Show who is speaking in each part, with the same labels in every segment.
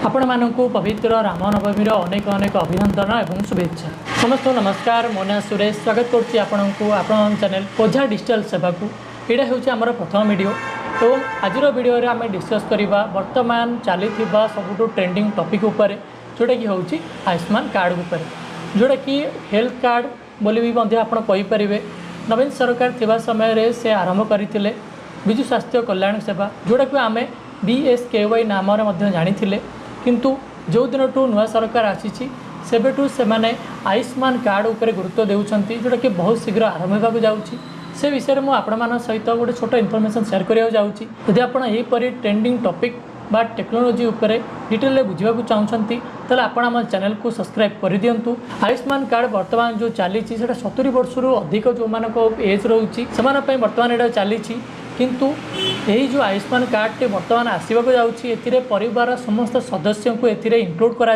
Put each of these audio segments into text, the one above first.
Speaker 1: आपण मानकु पवित्र रामनवमी अनेक अनेक अभिनंदन एवं शुभेच्छा। समस्त नमस्कार, मो ना सुरेश। स्वागत करुच्ची आपणको आपण चैनल ओझा डिजिटल सेवा को। यहाँ हूँ आमर प्रथम वीडियो। तो आज वीडियो रे आम डिस्कस करवा वर्तमान चली सबुठ ट्रेंडिंग टॉपिक उपर जोटा कि हूँ आयुष्मान कार्ड उपर, जोटा कि हेल्थ कार्ड बोली भी आपरे। नवीन सरकार थिबा समय से आरंभ करते विजु स्वास्थ्य कल्याण सेवा, जोटा कि आम BSKY नाम जानी, किंतु जो दिन नुआ सरकार आसी सेबेठू से माने आयुष्मान कार्ड उपर गुरुत्व देउछंती, जोटा कि बहुत शीघ्र आरंभ होगा जाउची। से विषय में आपण सहित गोटे छोट इनफॉरमेशन शेयर करा जाउची। यदि आपण एपरी ट्रेंडिंग टॉपिक बा टेक्नोलोजी उपरे डिटेल बुझा चाहते तेल आपण आम चैनल को सब्सक्राइब कर दिंतु। आयुष्मान कार्ड वर्तमान जो चली 70 वर्ष अधिक जो मानक एज रोचे से बर्तमान यहाँ चली, किंतु यही जो आयुष्मान कार्ड टे वर्तमान आसवाक जाऊँगी परिवार समस्त सदस्य को इनक्लूड करा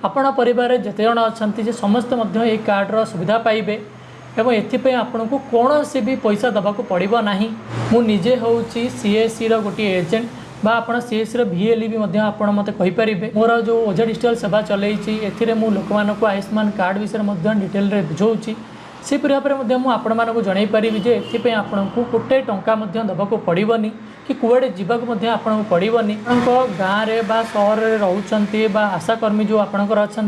Speaker 1: आपण परिवार जिते जन अच्छा समस्त ये कार्डर सुविधा पाइबे एवं एथि आपन को कौन से भी पैसा दबाक पड़ो ना। मुझे हूँ CSC गोटे एजेंट बा आपन CSC VLE भी आपड़ मत कहींपारे। मोर जो ओझा डिजिटल सेवा चलती ए लोक मानक आयुष्मान कार्ड विषय डिटेल बुझाऊँगी। से भाव में आपण मानक जन पारि जे एथि आपन को गोटे टंका दबाक पड़ोनी कि कुआड़े जावाक आपन पड़ोनी। गाँव में बा सहर में रोचंती बा आशाकर्मी जो आपणकर अच्छा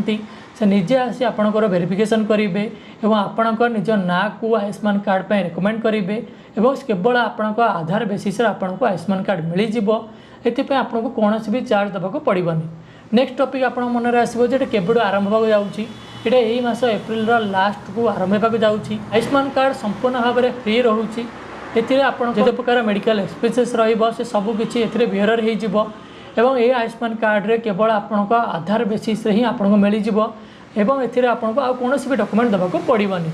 Speaker 1: से निजे आसी आपणकर वेरिफिकेशन करेंगे और आपणकर निज ना को आयुष्मान कार्ड पर रेकमेंड करेंगे और केवल आपणक आधार बेसिस आपको आयुष्मान कार्ड मिल जाए। ये आपको कौन भी चार्ज दबाक पड़ोनी। नेक्स्ट टॉपिक आप मन में आसो जो केवल आरंभ होगा जाऊँगी, यहाँ यही मास एप्रिल लास्ट को आरंभ होगा जाऊँगी। आयुष्मान कार्ड संपूर्ण भाव में फ्री रोचे। ये आप जो प्रकार मेडिकल एक्सपेंसेस रही सबकि बेयर हो ये आयुष्मान कार्ड रे केवल आपन आधार बेसिस ही आपको मिल जाव एवं आपको आ कौन भी डॉक्यूमेंट दबाक पड़ोनी।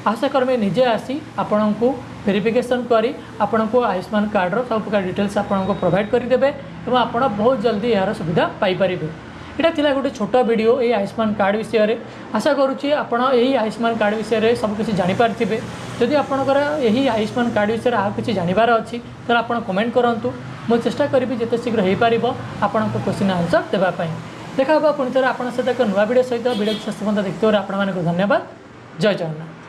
Speaker 1: आशाकर्मी निजे आसी आपण को वेरिफिकेशन करी आपण को आयुष्मान कार्ड सब प्रकार डिटेल्स आपको प्रोवाइड करदेवे और आप बहुत जल्दी यार सुविधा पाइपर। यहाँ थिला गोटे छोट वीडियो ये आयुष्मान कार्ड विषय में। आशा करुच्ची आपण यही आयुष्मान कार्ड विषय में सबकिछि जानिपारे। जदि आपणकर यही आयुष्मान कार्ड विषय में आउ किछि जानिबार अछि तो आप कमेंट करंतु। मु चेष्टा करी जिते शीघ्र हो पार आपण क्वेश्चन आंसर देवाई। देखा पुणी थे आपन सहित एक नुआ वीडियो सहित वीडियो शेष पर्यंत देखते आप धन्यवाद। जय जगन्नाथ।